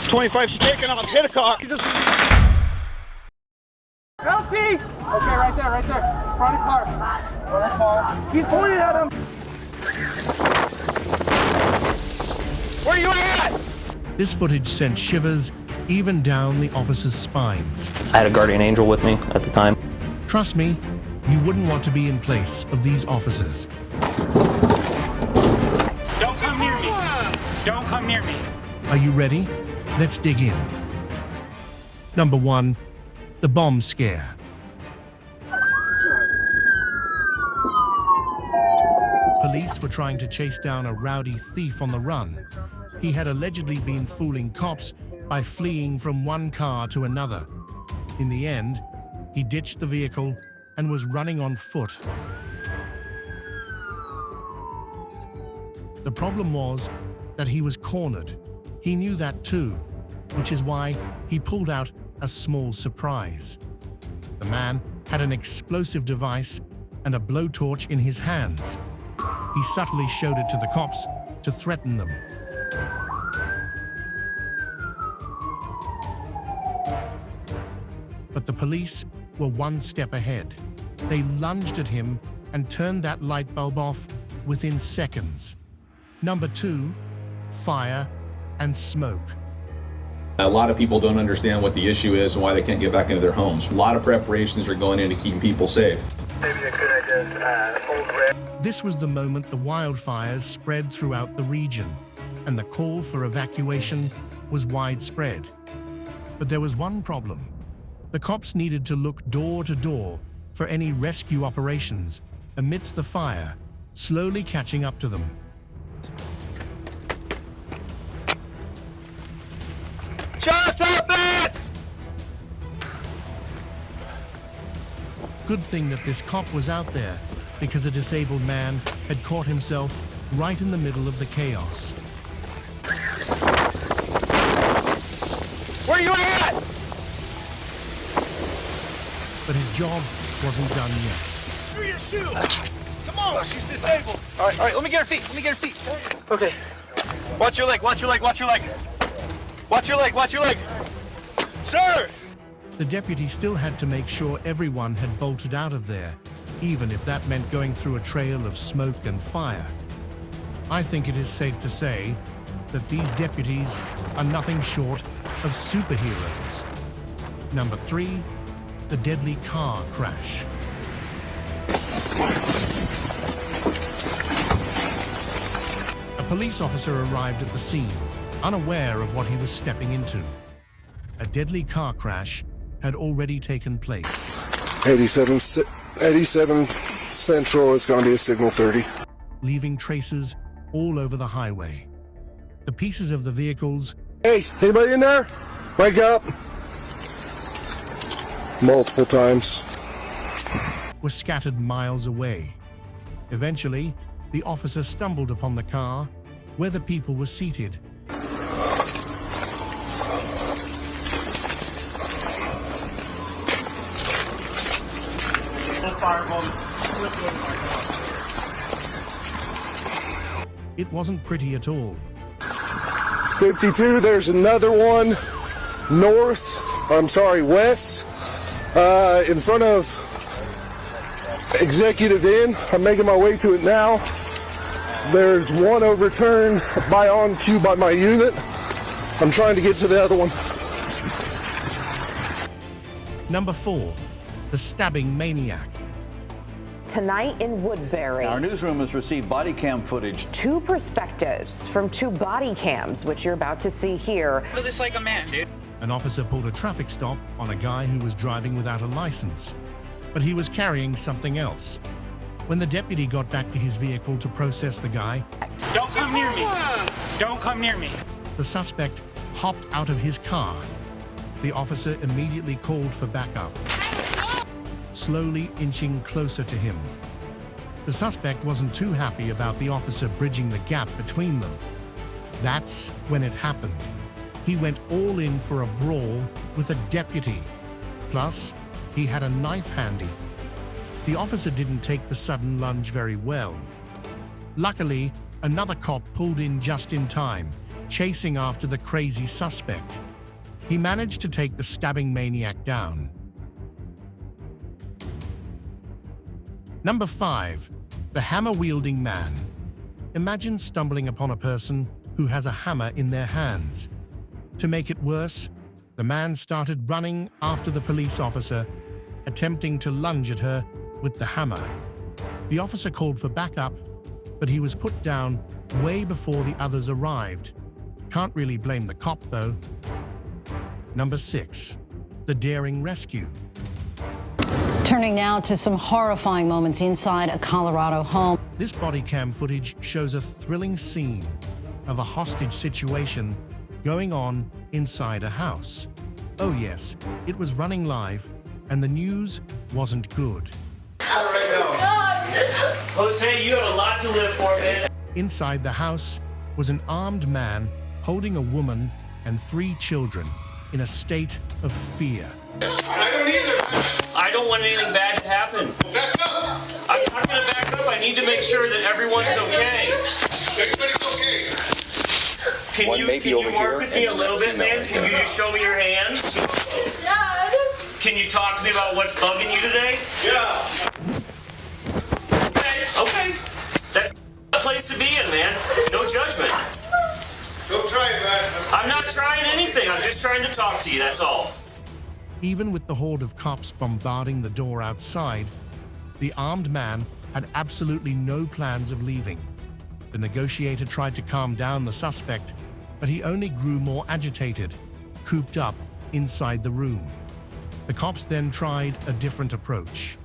25, she's taking off. Hit a car. LT! Okay, right there. Front of car. Front of car. He's pointing at him. Where you at? This footage sent shivers even down the officers' spines. I had a guardian angel with me at the time. Trust me, you wouldn't want to be in place of these officers. Don't come near me. Don't come near me. Are you ready? Let's dig in. Number 1, the bomb scare. Police were trying to chase down a rowdy thief on the run. He had allegedly been fooling cops by fleeing from one car to another. In the end, he ditched the vehicle and was running on foot. The problem was that he was cornered. He knew that too, which is why he pulled out a small surprise. The man had an explosive device and a blowtorch in his hands. He subtly showed it to the cops to threaten them. But the police were one step ahead. They lunged at him and turned that light bulb off within seconds. Number 2, fire and smoke. A lot of people don't understand what the issue is and why they can't get back into their homes. A lot of preparations are going into keeping people safe. Maybe a good idea is hold red. This was the moment the wildfires spread throughout the region, and the call for evacuation was widespread. But there was one problem. The cops needed to look door to door for any rescue operations amidst the fire, slowly catching up to them. Sheriff's office! Good thing that this cop was out there, because a disabled man had caught himself right in the middle of the chaos. Where you at? But his job wasn't done yet. Through your shoe! Come on, she's disabled. All right, let me get her feet. Okay. Watch your leg. Sir! The deputy still had to make sure everyone had bolted out of there, even if that meant going through a trail of smoke and fire. I think it is safe to say that these deputies are nothing short of superheroes. Number 3, the deadly car crash. A police officer arrived at the scene, unaware of what he was stepping into. A deadly car crash had already taken place. 87 Central is going to be a signal 30. Leaving traces all over the highway. The pieces of the vehicles... Hey, anybody in there? Wake up! Multiple times. ...were scattered miles away. Eventually, the officer stumbled upon the car where the people were seated. It wasn't pretty at all. 52, there's another one west, in front of Executive Inn. I'm making my way to it now. There's one overturned by on cue by my unit. I'm trying to get to the other one. Number 4, the stabbing maniac. Tonight in Woodbury. Our newsroom has received body cam footage. 2 perspectives from 2 body cams, which you're about to see here. Look at this like a man, dude. An officer pulled a traffic stop on a guy who was driving without a license, but he was carrying something else. When the deputy got back to his vehicle to process the guy, Don't come near me. Don't come near me. the suspect hopped out of his car. The officer immediately called for backup, slowly inching closer to him. The suspect wasn't too happy about the officer bridging the gap between them. That's when it happened. He went all in for a brawl with a deputy. Plus, he had a knife handy. The officer didn't take the sudden lunge very well. Luckily, another cop pulled in just in time chasing after the crazy suspect. He managed to take the stabbing maniac down. Number 5. The hammer-wielding man. Imagine stumbling upon a person who has a hammer in their hands. To make it worse, the man started running after the police officer, attempting to lunge at her with the hammer. The officer called for backup, but he was put down way before the others arrived. Can't really blame the cop, though. Number 6. The daring rescue. Turning now to some horrifying moments inside a Colorado home. This body cam footage shows a thrilling scene of a hostage situation going on inside a house. Oh yes, it was running live, and the news wasn't good. Jose, you have a lot to live for, man. Inside the house was an armed man holding a woman and 3 children in a state of fear. I don't either. I don't want anything bad to happen. Back up. I'm not going to back up. I need to make sure that everyone's okay. Everybody's okay. Can you work with me a little bit, man? Can you just show me your hands? Dad. Can you talk to me about what's bugging you today? Yeah. Okay. That's a place to be in, man. No judgment. Don't try it, man. I'm not trying anything. I'm just trying to talk to you, that's all. Even with the horde of cops bombarding the door outside, the armed man had absolutely no plans of leaving. The negotiator tried to calm down the suspect, but he only grew more agitated, cooped up inside the room. The cops then tried a different approach.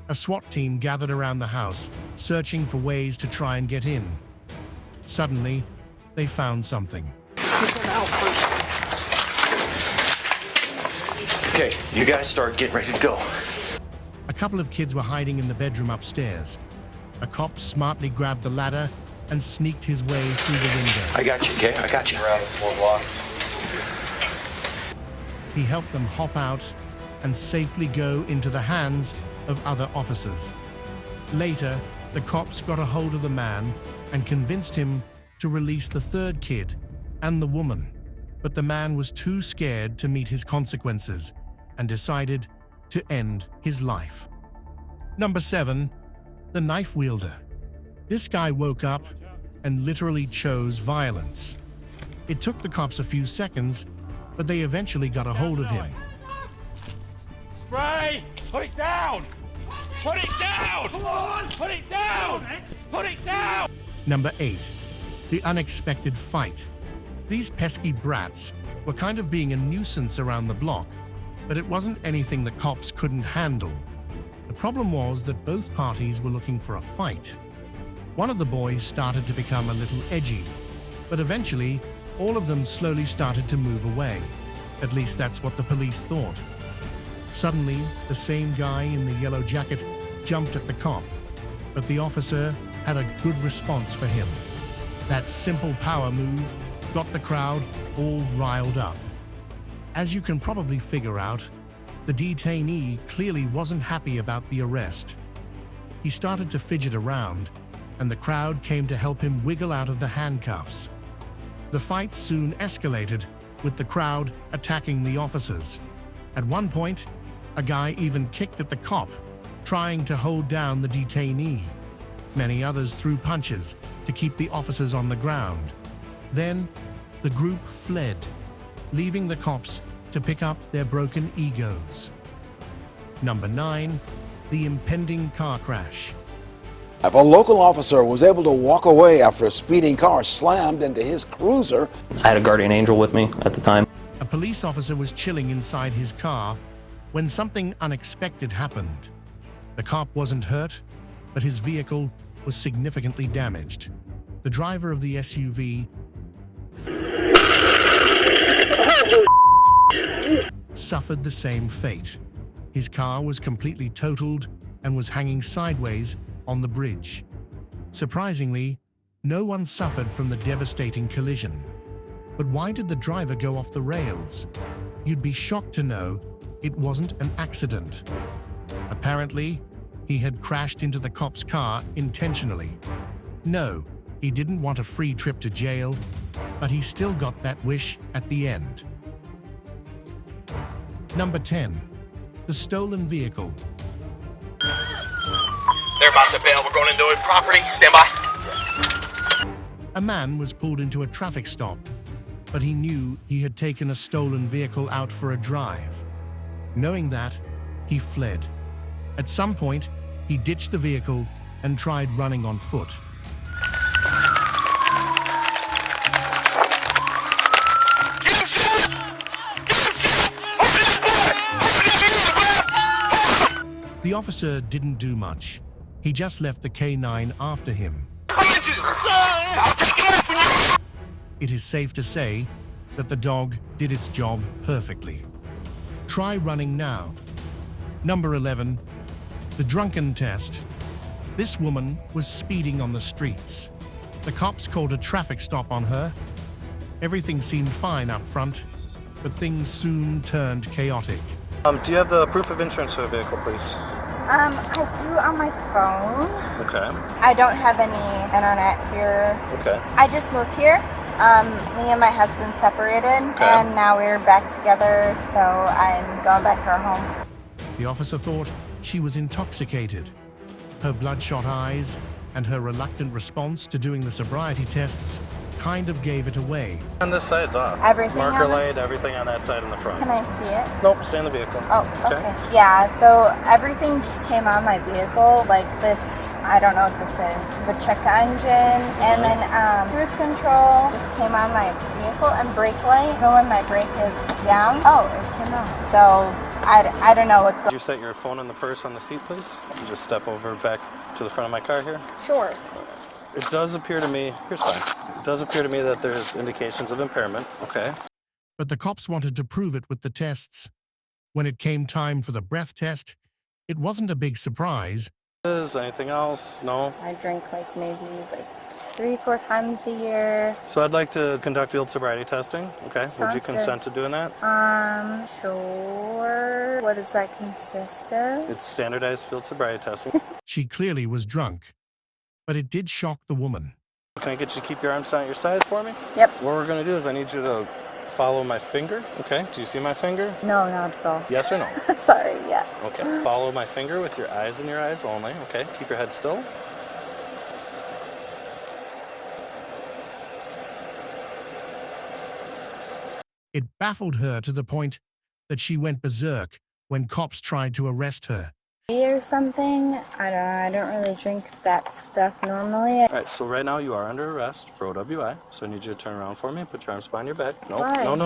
A SWAT team gathered around the house, searching for ways to try and get in. Suddenly, they found something. Okay, you guys start getting ready to go. A couple of kids were hiding in the bedroom upstairs. A cop smartly grabbed the ladder and sneaked his way through the window. I got you, okay? I got you. Around the 4 block. He helped them hop out and safely go into the hands of other officers. Later, the cops got a hold of the man and convinced him to release the 3rd kid and the woman. But the man was too scared to meet his consequences and decided to end his life. Number 7. The knife wielder. This guy woke up and literally chose violence. It took the cops a few seconds, but they eventually got a hold of him. Spray! Put it down! Put it down! Come on! Put it down! Put it down! Number 8. The unexpected fight. These pesky brats were kind of being a nuisance around the block, but it wasn't anything the cops couldn't handle. The problem was that both parties were looking for a fight. One of the boys started to become a little edgy, but eventually all of them slowly started to move away. At least that's what the police thought. Suddenly, the same guy in the yellow jacket jumped at the cop, but the officer had a good response for him. That simple power move got the crowd all riled up. As you can probably figure out, the detainee clearly wasn't happy about the arrest. He started to fidget around, and the crowd came to help him wiggle out of the handcuffs. The fight soon escalated, with the crowd attacking the officers. At one point, a guy even kicked at the cop, trying to hold down the detainee. Many others threw punches to keep the officers on the ground. Then, the group fled, leaving the cops to pick up their broken egos. Number 9. The impending car crash. If a local officer was able to walk away after a speeding car slammed into his cruiser. I had a guardian angel with me at the time. A police officer was chilling inside his car when something unexpected happened. The cop wasn't hurt, but his vehicle was significantly damaged. The driver of the SUV suffered the same fate. His car was completely totaled and was hanging sideways on the bridge. Surprisingly, no one suffered from the devastating collision. But why did the driver go off the rails? You'd be shocked to know it wasn't an accident. Apparently, he had crashed into the cop's car intentionally. No, He didn't want a free trip to jail, but he still got that wish at the end. Number 10. The stolen vehicle. They're about to bail. We're going into a property. Stand by. A man was pulled into a traffic stop, but he knew he had taken a stolen vehicle out for a drive. Knowing that, he fled. At some point, he ditched the vehicle and tried running on foot. The officer didn't do much. He just left the K9 after him. It is safe to say that the dog did its job perfectly. Try running now. Number 11. The drunken test. This woman was speeding on the streets. The cops called a traffic stop on her. Everything seemed fine up front, but things soon turned chaotic. Do you have the proof of insurance for the vehicle, please? I do on my phone. Okay. I don't have any internet here. Okay. I just moved here. Me and my husband separated, and now we're back together, so I'm going back to our home. The officer thought she was intoxicated. Her bloodshot eyes and her reluctant response to doing the sobriety tests kind of gave it away. On this side's off. Everything Marker on light, everything on that side in the front. Can I see it? Nope, stay in the vehicle. Oh, okay. Yeah, so everything just came on my vehicle, like this, I don't know what this is, but check engine, and then cruise control just came on my vehicle, and brake light, you know when my brake is down? Oh, it came on. So I don't know what's going on. Could you set your phone in the purse on the seat, please? You just step over back to the front of my car here. Sure. It does appear to me, here's fine. It does appear to me that there's indications of impairment, okay? But the cops wanted to prove it with the tests. When it came time for the breath test, it wasn't a big surprise. Is anything else? No? I drink like maybe 3-4 times a year. So I'd like to conduct field sobriety testing, okay? Would you consent to doing that? Sure. What does that consist of? It's standardized field sobriety testing. She clearly was drunk, but it did shock the woman. Can I get you to keep your arms down at your sides for me? Yep. What we're going to do is I need you to follow my finger, okay? Do you see my finger? No, not at all. Yes or no? Sorry, yes. Okay. Follow my finger with your eyes in your eyes only, okay? Keep your head still. It baffled her to the point that she went berserk when cops tried to arrest her. Or something. I don't really drink that stuff normally. All right, so right now you are under arrest for OWI. So I need you to turn around for me. Put your arms behind your back. No, Why? no.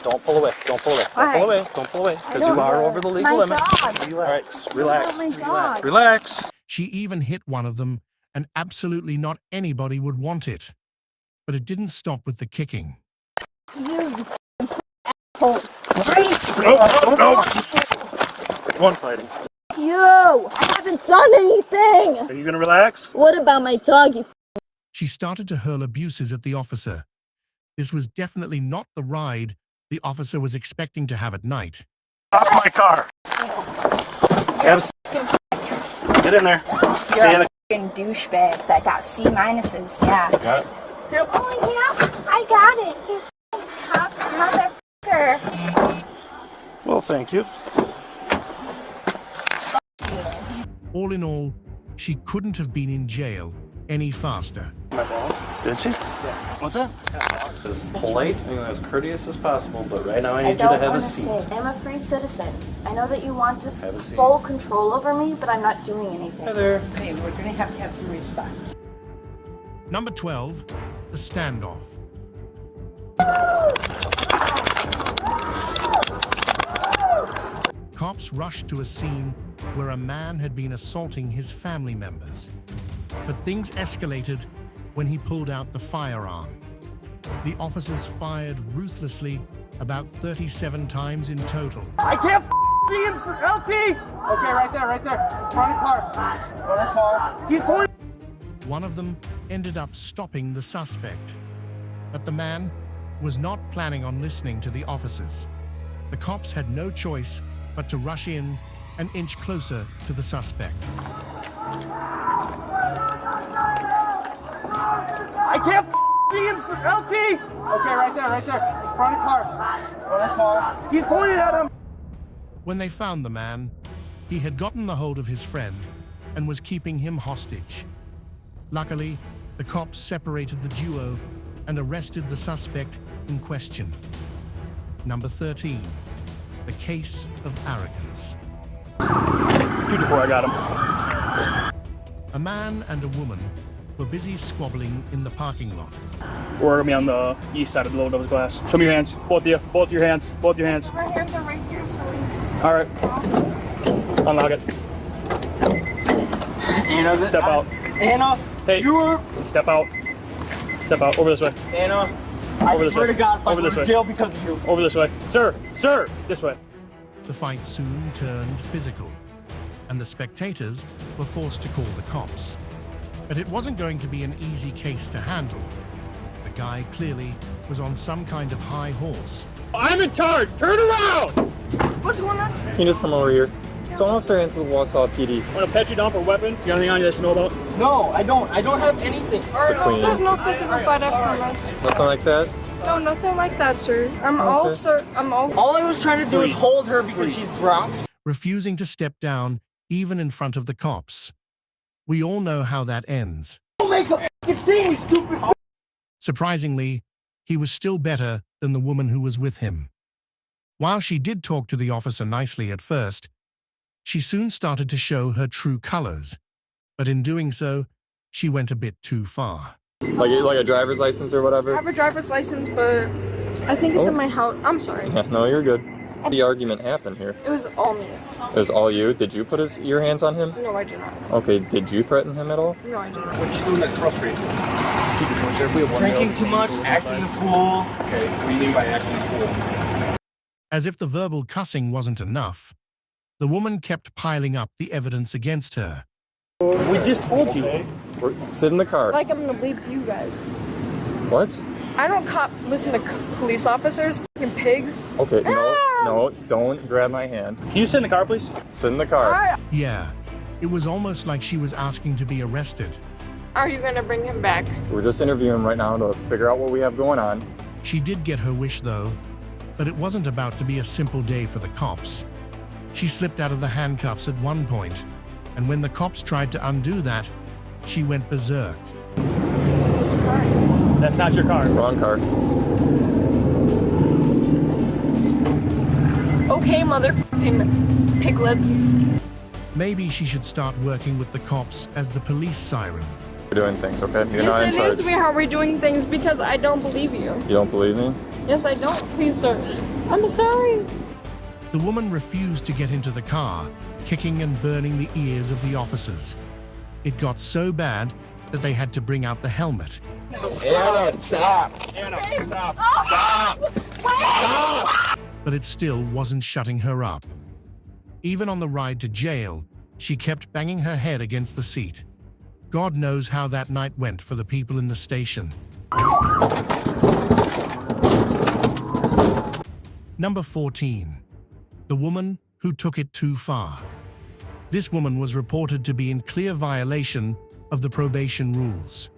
Don't pull away. Don't pull away. Why? Don't pull away. Don't pull away. Because you are over the legal limit. Dog. All right, relax. My dog. Relax. She even hit one of them, and absolutely not anybody would want it. But it didn't stop with the kicking. You assholes. No. One fighting. You! I haven't done anything! Are you going to relax? What about my dog, you? She started to hurl abuses at the officer. This was definitely not the ride the officer was expecting to have at night. Off my car. Have a seat. Get in there. Stay in the... You're a douchebag that got C minuses, yeah. Got it? Yep. Oh, yeah, I got it. You motherfucker. Well, thank you. All in all, she couldn't have been in jail any faster. My balls? Did she? Yeah. What's up? As polite and as courteous as possible, but right now I need you to have a seat. I'm a free citizen. I know that you want to have a seat. Full control over me, but I'm not doing anything. Hi there. Okay, we're going to have some respect. Number 12, the standoff. Cops rushed to a scene where a man had been assaulting his family members. But things escalated when he pulled out the firearm. The officers fired ruthlessly about 37 times in total. I can't see him, LT! Okay, right there. Front of car. He's pointing. One of them ended up stopping the suspect. But the man was not planning on listening to the officers. The cops had no choice but to rush in and inch closer to the suspect. I can't see him, sir. LT! Okay, right there. Front of car. He's pointing at him. When they found the man, he had gotten the hold of his friend and was keeping him hostage. Luckily, the cops separated the duo and arrested the suspect in question. Number 13, the case of arrogance. 2-4, I got him. A man and a woman were busy squabbling in the parking lot. We're gonna be on the east side of the low double glass. Show me your hands. Both of you. Both your hands. Both your hands. My hands are right here, so All right. Unlock it. Anna, Step out. Anna, hey, step out. Step out. Over this way. Anna, Over I this swear way. to God, if I Over go this to way. jail because of you. Over this way. Sir, this way. The fight soon turned physical, and the spectators were forced to call the cops. But it wasn't going to be an easy case to handle. The guy clearly was on some kind of high horse. I'm in charge! Turn around! What's going on? Can you just come over here? So Officer Ansel, Wausau PD. I'm gonna pet you down for weapons. You got anything on you that you know about? No, I don't. I don't have anything. Between There's no physical fight, I promise. nothing like that? No, nothing like that, sir. I'm all, sir. I'm all. All I was trying to do is hold her because she's drunk. Refusing to step down even in front of the cops. We all know how that ends. Don't make a f***ing scene, you stupid. Surprisingly, he was still better than the woman who was with him. While she did talk to the officer nicely at first, she soon started to show her true colors. But in doing so, she went a bit too far. Like a driver's license or whatever? I have a driver's license, but I think it's in my house. I'm sorry. No, you're good. The argument happened here. It was all me. It was all you? Did you put your hands on him? No, I did not. Okay, did you threaten him at all? No, I did not. What's she doing that's frustrating? Keep it short, we have one Drinking too much, acting a fool. Okay, what do you mean by acting a fool? As if the verbal cussing wasn't enough, the woman kept piling up the evidence against her. We just told you. Sit in the car. Like I'm gonna leave to you guys. What? I don't listen to police officers, fucking pigs. Okay, no, don't grab my hand. Can you sit in the car, please? Sit in the car. Yeah, it was almost like she was asking to be arrested. Are you gonna bring him back? We're just interviewing right now to figure out what we have going on. She did get her wish, though, but it wasn't about to be a simple day for the cops. She slipped out of the handcuffs at one point, and when the cops tried to undo that, she went berserk. That's not your car. Wrong car. Okay, motherfucking piglets. Maybe she should start working with the cops as the police siren. We're doing things, okay? You're not in Yes, charge. it is how we're doing things because I don't believe you. You don't believe me? Yes, I don't. Please, sir. I'm sorry. The woman refused to get into the car, kicking and burning the ears of the officers. It got so bad that they had to bring out the helmet. Anna, stop! Anna, stop! Stop! Stop! But it still wasn't shutting her up. Even on the ride to jail, she kept banging her head against the seat. God knows how that night went for the people in the station. Number 14. The woman who took it too far. This woman was reported to be in clear violation of the probation rules.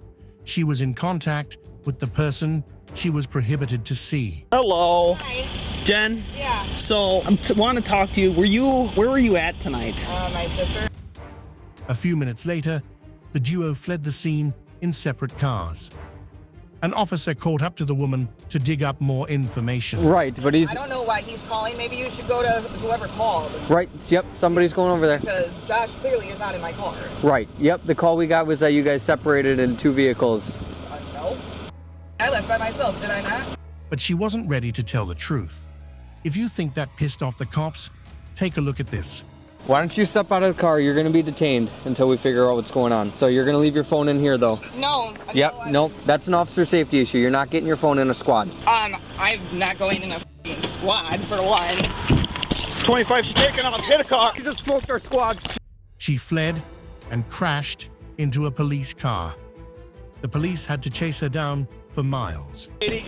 She was in contact with the person she was prohibited to see. Hello. Hi. Jen? Yeah. So, I want to talk to you. Where were you at tonight? My sister. A few minutes later, the duo fled the scene in separate cars. An officer caught up to the woman to dig up more information. Right, but I don't know why he's calling. Maybe you should go to whoever called. Right, yep, somebody's going over there. Because Josh clearly is not in my car. Right, yep, the call we got was that you guys separated in two vehicles. No. I left by myself, did I not? But she wasn't ready to tell the truth. If you think that pissed off the cops, take a look at this. Why don't you step out of the car? You're going to be detained until we figure out what's going on. So you're going to leave your phone in here, though. No. Yep, nope, that's an officer safety issue. You're not getting your phone in a squad. I'm not going in a f***ing squad, for one. 25, she's taking off. Hit a car. You just smoked our squad. She fled and crashed into a police car. The police had to chase her down for miles. 80.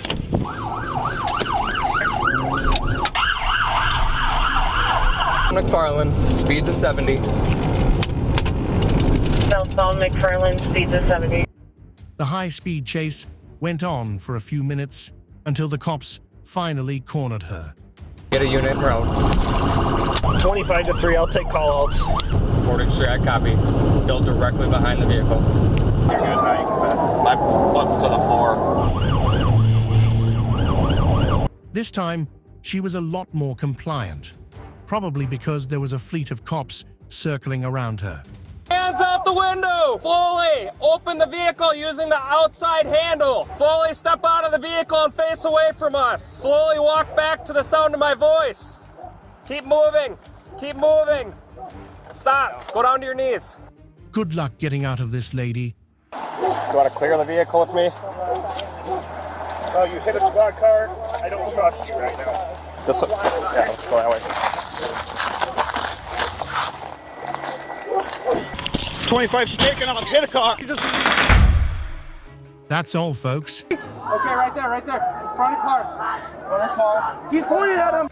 McFarland, speed to 70. Southbound McFarland, speed to 70. The high-speed chase went on for a few minutes until the cops finally cornered her. Get a unit route. 25 to 3, I'll take call-outs. Reporting straight, I copy. Still directly behind the vehicle. You're good, now you can pass. My butt's to the floor. This time, she was a lot more compliant, probably because there was a fleet of cops circling around her. Hands out the window! Slowly open the vehicle using the outside handle. Slowly step out of the vehicle and face away from us. Slowly walk back to the sound of my voice. Keep moving. Keep moving. Stop. Go down to your knees. Good luck getting out of this, lady. You want to clear the vehicle with me? Oh, you hit a squad car? I don't trust you right now. This way. Yeah, let's go that way. 25 snaking off, hit a car. That's all, folks. Okay, right there, right there. Front of car. Front of car. He's pointing at him.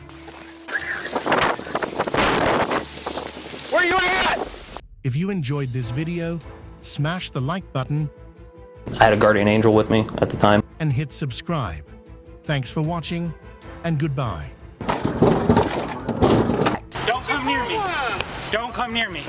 Where are you at? If you enjoyed this video, smash the like button. I had a guardian angel with me at the time. And hit subscribe. Thanks for watching, and goodbye. Don't come near me. Don't come near me.